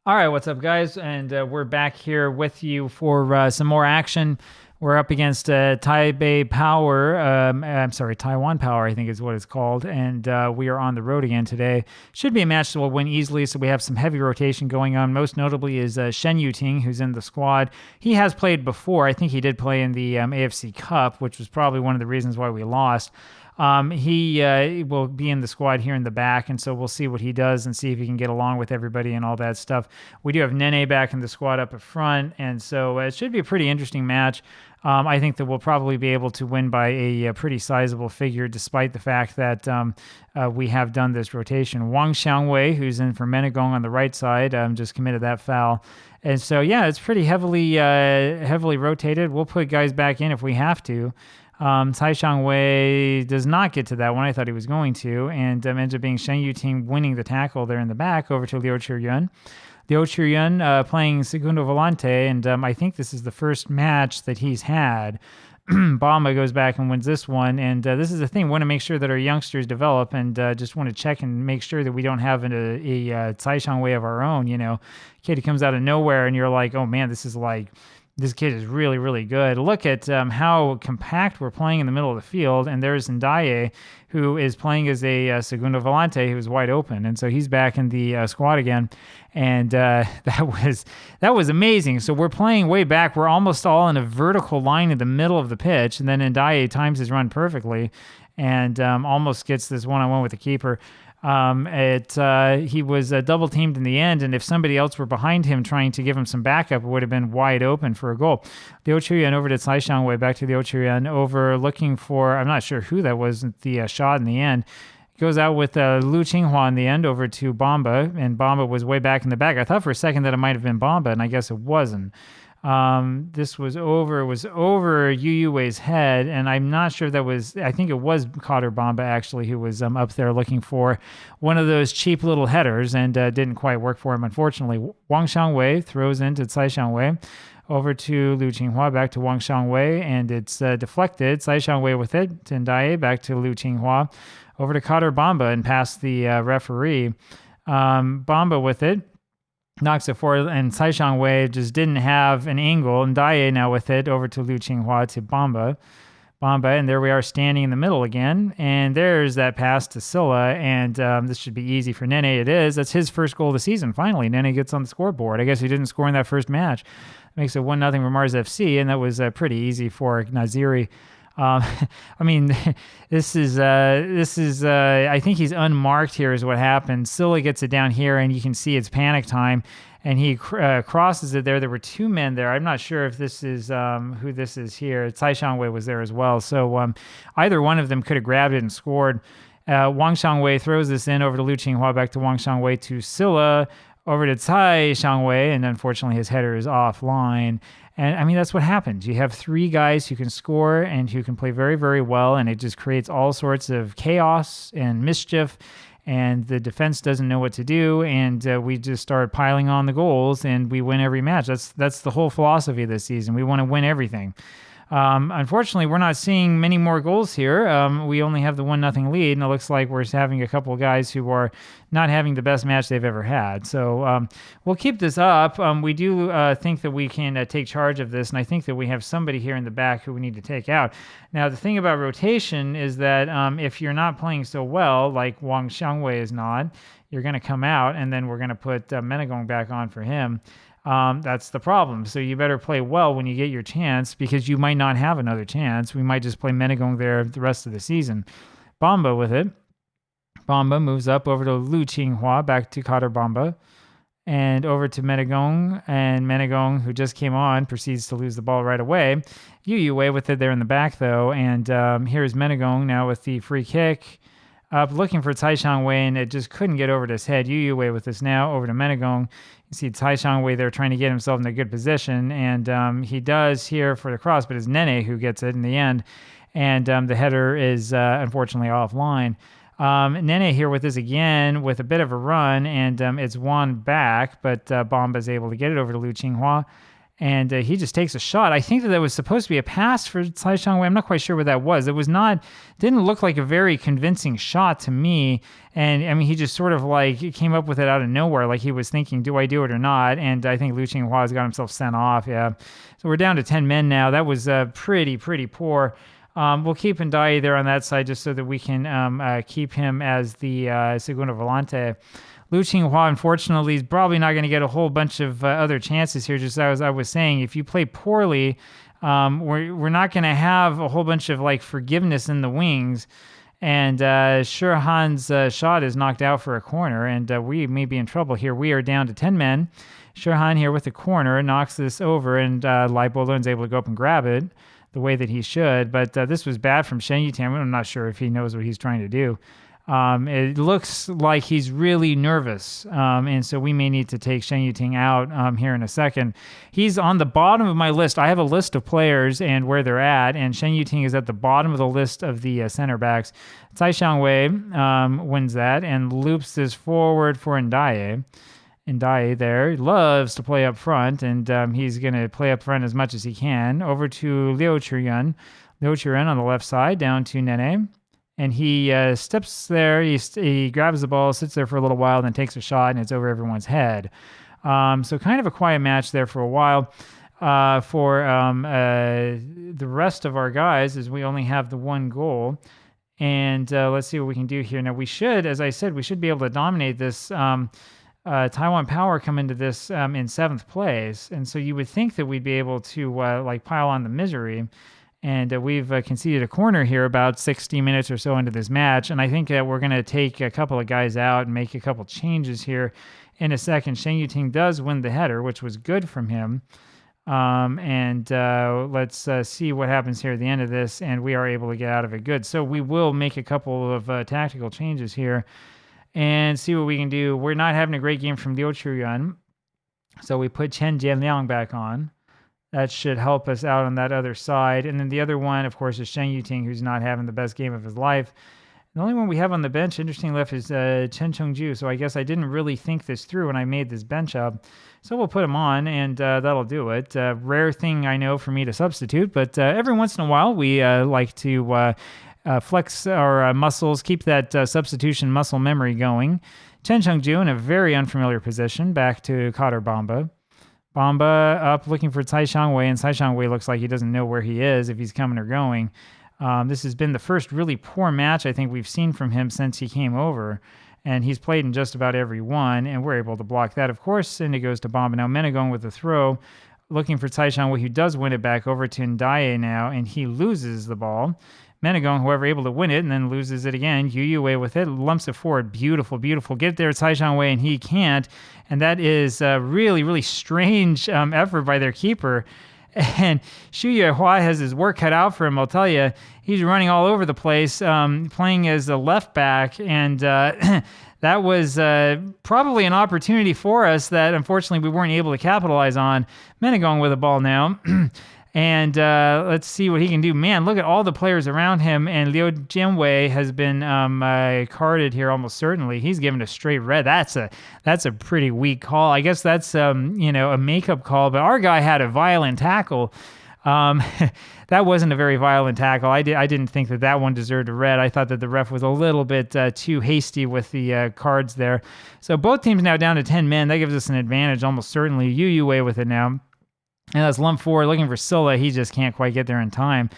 All right, what's up, guys? And we're back here with you for some more action. We're up against Taiwan Power, I think is what it's called. And we are on the road again today. Should be a match that we'll win easily, so we have some heavy rotation going on. Most notably is Shen Yuting, who's in the squad. He has played before. I think he did play in the AFC Cup, which was probably one of the reasons why we lost. He will be in the squad here in the back, and so we'll see what he does and see if he can get along with everybody and all that stuff. We do have Nene back in the squad up at front, and so it should be a pretty interesting match. I think that we'll probably be able to win by a pretty sizable figure, despite the fact that we have done this rotation. Wang Xiangwei, who's in for Menegong on the right side, just committed that foul. And so, yeah, it's pretty heavily rotated. We'll put guys back in if we have to. Tsai Shangwei does not get to that one. I thought he was going to, and ends up being Shen Yuting winning the tackle there in the back over to Liu Chiyun. Liu Chiyun playing Segundo Volante, and I think this is the first match that he's had. Bamba goes back and wins this one, and this is the thing. We want to make sure that our youngsters develop, and just want to check and make sure that we don't have a Tsai Shangwei of our own. You know, kid who comes out of nowhere, and you're like, oh man, this kid is really, really good. Look at how compact we're playing in the middle of the field. And there's Ndaye, who is playing as a Segundo Volante, who's wide open. And so he's back in the squad again. And that was amazing. So we're playing way back. We're almost all in a vertical line in the middle of the pitch. And then Ndaye times his run perfectly and almost gets this one-on-one with the keeper. He was double teamed in the end, and if somebody else were behind him trying to give him some backup, it would have been wide open for a goal. Liu Chiyun over to Tsai Shangwei, back to Liu Chiyun, over looking for, I'm not sure who that was, the shot in the end. Goes out with Lu Qinghua in the end over to Bamba, and Bamba was way back in the back. I thought for a second that it might have been Bamba, and I guess it wasn't. This was over Yu Wei's head, and I'm not sure if that was, I think it was Cotter Bamba actually who was up there looking for one of those cheap little headers, and didn't quite work for him, unfortunately. Wang Xiangwei throws into Tsai Shangwei, over to Liu Qinghua, back to Wang Xiangwei, and it's deflected. Tsai Shangwei with it, Tendaye back to Liu Qinghua, over to Cotter Bamba and past the referee. Bamba with it, knocks it forward, and Tsai Shangwei just didn't have an angle. And Daye now with it over to Liu Qinghua to Bamba, and there we are standing in the middle again. And there's that pass to Silla, and this should be easy for Nene. It is. That's his first goal of the season. Finally, Nene gets on the scoreboard. I guess he didn't score in that first match. Makes it 1-0 for Mars FC, and that was pretty easy for Naziri. I mean, this is I think he's unmarked here is what happened. Silla gets it down here, and you can see it's panic time, and he crosses it there. There were two men there. I'm not sure if this is who this is here. Tsai Shangwei was there as well. So either one of them could have grabbed it and scored. Wang Xiangwei throws this in over to Liu Qinghua, back to Wang Xiangwei to Silla, over to Tsai Shangwei, and unfortunately his header is offline. And I mean, that's what happens. You have three guys who can score and who can play very, very well, and it just creates all sorts of chaos and mischief, and the defense doesn't know what to do, and we just start piling on the goals, and we win every match. That's the whole philosophy of this season. We want to win everything. Unfortunately, we're not seeing many more goals here. We only have the 1-0 lead, and it looks like we're having a couple of guys who are not having the best match they've ever had. So we'll keep this up. We do think that we can take charge of this, and I think that we have somebody here in the back who we need to take out. Now, the thing about rotation is that if you're not playing so well, like Wang Xiangwei is not, you're going to come out, and then we're going to put Menegong back on for him. That's the problem. So you better play well when you get your chance, because you might not have another chance. We might just play Menegong there the rest of the season. Bamba with it. Bamba moves up over to Liu Qinghua, back to Cotter Bamba, and over to Menegong. And Menegong, who just came on, proceeds to lose the ball right away. Yu Wei with it there in the back, though. And here's Menegong now with the free kick. Up looking for Tsai Shangwei, and it just couldn't get over to his head. Yu Wei with this now over to Menegong. You see Tsai Shangwei there trying to get himself in a good position, and he does here for the cross, but it's Nene who gets it in the end, and the header is unfortunately offline. Nene here with this again with a bit of a run, and it's won back, but Bamba is able to get it over to Liu Qinghua. and he just takes a shot. I think that was supposed to be a pass for Tsai Shang-wei. I'm not quite sure what that was. It was not, didn't look like a very convincing shot to me. And I mean, he just sort of like came up with it out of nowhere. Like he was thinking, do I do it or not? And I think Liu Qinghua got himself sent off. Yeah. So we're down to 10 men now. That was pretty poor. We'll keep Ndai there on that side just so that we can keep him as the Segundo Volante. Liu Qinghua, unfortunately, is probably not going to get a whole bunch of other chances here. Just as I was saying, if you play poorly, we're not going to have a whole bunch of like forgiveness in the wings. And Shurhan's shot is knocked out for a corner, and we may be in trouble here. We are down to 10 men. Shurhan here with the corner knocks this over, and Lai Bolun's able to go up and grab it the way that he should. But this was bad from Shen Yutian. I'm not sure if he knows what he's trying to do. It looks like he's really nervous, and so we may need to take Shen Yuting out here in a second. He's on the bottom of my list. I have a list of players and where they're at, and Shen Yuting is at the bottom of the list of the center backs. Tsai Shang-wei wins that and loops this forward for Ndaye. Ndaye there loves to play up front, and he's going to play up front as much as he can. Over to Liu Chiyuan. Liu Chiyuan on the left side, down to Nene. And he steps there, he grabs the ball, sits there for a little while, then takes a shot, and it's over everyone's head. So kind of a quiet match there for a while. For the rest of our guys, is we only have the one goal. And let's see what we can do here. Now, we should, as I said, we should be able to dominate this. Taiwan Power come into this in 7th place. And so you would think that we'd be able to like pile on the misery. And we've conceded a corner here about 60 minutes or so into this match. And I think that we're going to take a couple of guys out and make a couple changes here in a second. Shen Yuting does win the header, which was good from him. Let's see what happens here at the end of this. And we are able to get out of it good. So we will make a couple of tactical changes here and see what we can do. We're not having a great game from Liu Chiyuan. So we put Chen Jianliang back on. That should help us out on that other side. And then the other one, of course, is Shen Yuting, who's not having the best game of his life. The only one we have on the bench, interesting left, is Chen Chengju. So I guess I didn't really think this through when I made this bench up. So we'll put him on, and that'll do it. Rare thing, I know, for me to substitute. But every once in a while, we like to flex our muscles, keep that substitution muscle memory going. Chen Chengju in a very unfamiliar position, back to Kader Bamba. Bamba up looking for Tsai Shang-wei, and Tsai Shang-wei looks like he doesn't know where he is, if he's coming or going. This has been the first really poor match I think we've seen from him since he came over, and he's played in just about every one, and we're able to block that, of course, and it goes to Bamba. Now Menegong with the throw, looking for Tsai Shang-wei, who does win it back over to Ndaye now, and he loses the ball. Menegong, however, able to win it and then loses it again. Yu Yue with it, lumps it forward. Beautiful, beautiful. Get there, Tsai Shang-wei, and he can't. And that is a really, really strange effort by their keeper. And Xu Yuehua has his work cut out for him, I'll tell you. He's running all over the place, playing as a left back. And that was probably an opportunity for us that, unfortunately, we weren't able to capitalize on. Menegong with the ball now. And let's see what he can do. Man, look at all the players around him. And Liu Jianwei has been carded here almost certainly. He's given a straight red. That's a pretty weak call. I guess that's a makeup call. But our guy had a violent tackle. That wasn't a very violent tackle. I didn't think that one deserved a red. I thought that the ref was a little bit too hasty with the cards there. So both teams now down to 10 men. That gives us an advantage almost certainly. Yu Yue with it now. And that's lump forward looking for Silla. He just can't quite get there in time.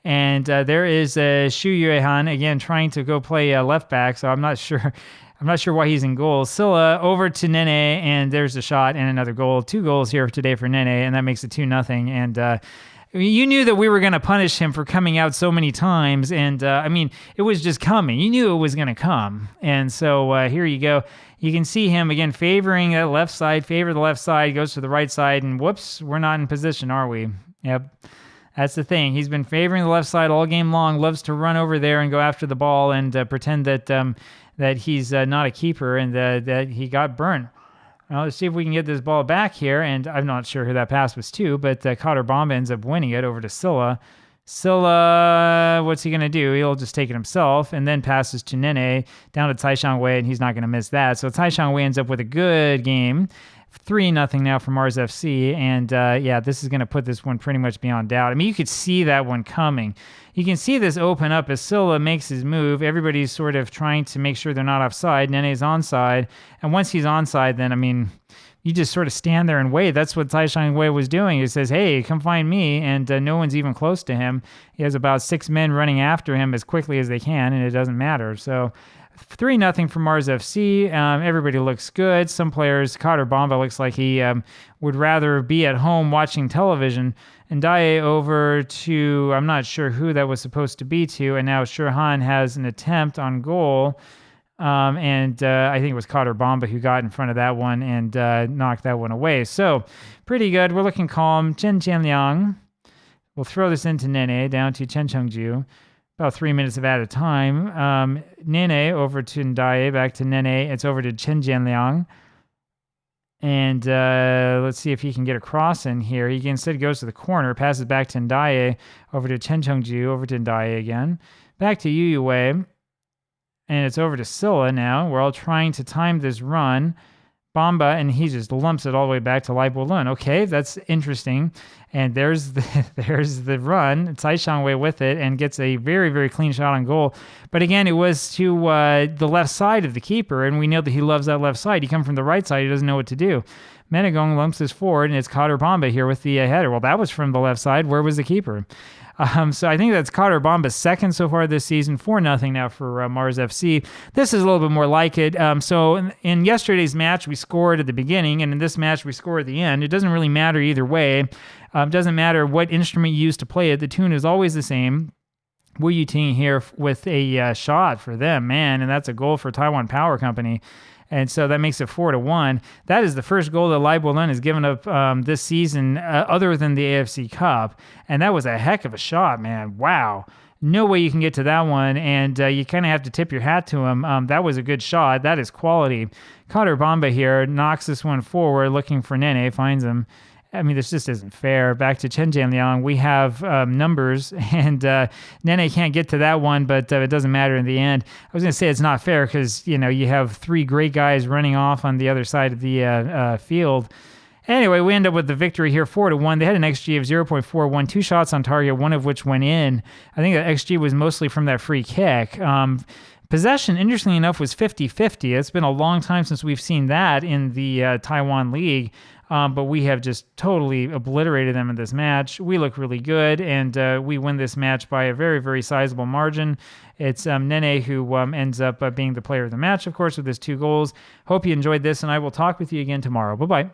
And there is Xu Yuehan again trying to go play left back. So I'm not sure why he's in goal. Silla over to Nene, and there's a shot and another goal. 2 goals here today for Nene, and that makes it 2-0. And you knew that we were going to punish him for coming out so many times. And it was just coming. You knew it was going to come. And so here you go. You can see him again favoring that left side, favor the left side, goes to the right side, and whoops, we're not in position, are we? Yep. That's the thing. He's been favoring the left side all game long, loves to run over there and go after the ball and pretend that he's not a keeper and that he got burnt. Now, let's see if we can get this ball back here, and I'm not sure who that pass was to, but Kader Bamba ends up winning it over to Silla. Silla, what's he going to do? He'll just take it himself and then passes to Nene down to Tsai Shang-wei, and he's not going to miss that. So Tsai Shang-wei ends up with a good game 3-0 now for Mars FC. And yeah, this is going to put this one pretty much beyond doubt. I mean, you could see that one coming. You can see this open up as Silla makes his move. Everybody's sort of trying to make sure they're not offside. Nene's onside. And once he's onside, then, I mean, you just sort of stand there and wait. That's what Taishan Wei was doing. He says, hey, come find me. And no one's even close to him. He has about 6 men running after him as quickly as they can, and it doesn't matter. So 3-0 for Mars FC. Everybody looks good. Some players, Kader Bamba looks like he would rather be at home watching television. And Ndaye over to, I'm not sure who that was supposed to be to. And now Shurhan has an attempt on goal. And I think it was Kader Bamba who got in front of that one and knocked that one away. So pretty good. We're looking calm. Chen Jianliang. We'll throw this into Nene down to Chen Chengju. About 3 minutes of added time. Nene over to Ndaye, back to Nene. It's over to Chen Jianliang. And let's see if he can get a cross in here. He instead goes to the corner, passes back to Ndaye, over to Chen Chengju, over to Ndaye again. Back to Yu Wei. And it's over to Silla now. We're all trying to time this run. Bamba, and he just lumps it all the way back to Lai Bolun. Okay, that's interesting. And there's the run. Taishan Wei with it and gets a very, very clean shot on goal. But again, it was to the left side of the keeper, and we know that he loves that left side. He comes from the right side. He doesn't know what to do. Menegong lumps this forward, and it's Kader Bamba here with the header. Well, that was from the left side. Where was the keeper? So I think that's Kader Bamba's second so far this season, 4-0 now for Mars FC. This is a little bit more like it. So in yesterday's match, we scored at the beginning, and in this match, we score at the end. It doesn't really matter either way. It doesn't matter what instrument you use to play it. The tune is always the same. Wu Yuting here with a shot for them, man, and that's a goal for Taiwan Power Company. And so that makes it 4-1. That is the first goal that Lai Bolun has given up this season other than the AFC Cup. And that was a heck of a shot, man. Wow. No way you can get to that one. And you kind of have to tip your hat to him. That was a good shot. That is quality. Kader Bamba here knocks this one forward, looking for Nene, finds him. I mean, this just isn't fair. Back to Chen Jianliang, we have numbers, and Nene can't get to that one, but it doesn't matter in the end. I was going to say it's not fair because, you know, you have 3 great guys running off on the other side of the field. Anyway, we end up with the victory here, 4-1. They had an XG of 0.41, 2 shots on target, one of which went in. I think that XG was mostly from that free kick. Possession, interestingly enough, was 50-50. It's been a long time since we've seen that in the Taiwan League. But we have just totally obliterated them in this match. We look really good, and we win this match by a very, very sizable margin. It's Nene who ends up being the player of the match, of course, with his 2 goals. Hope you enjoyed this, and I will talk with you again tomorrow. Bye-bye.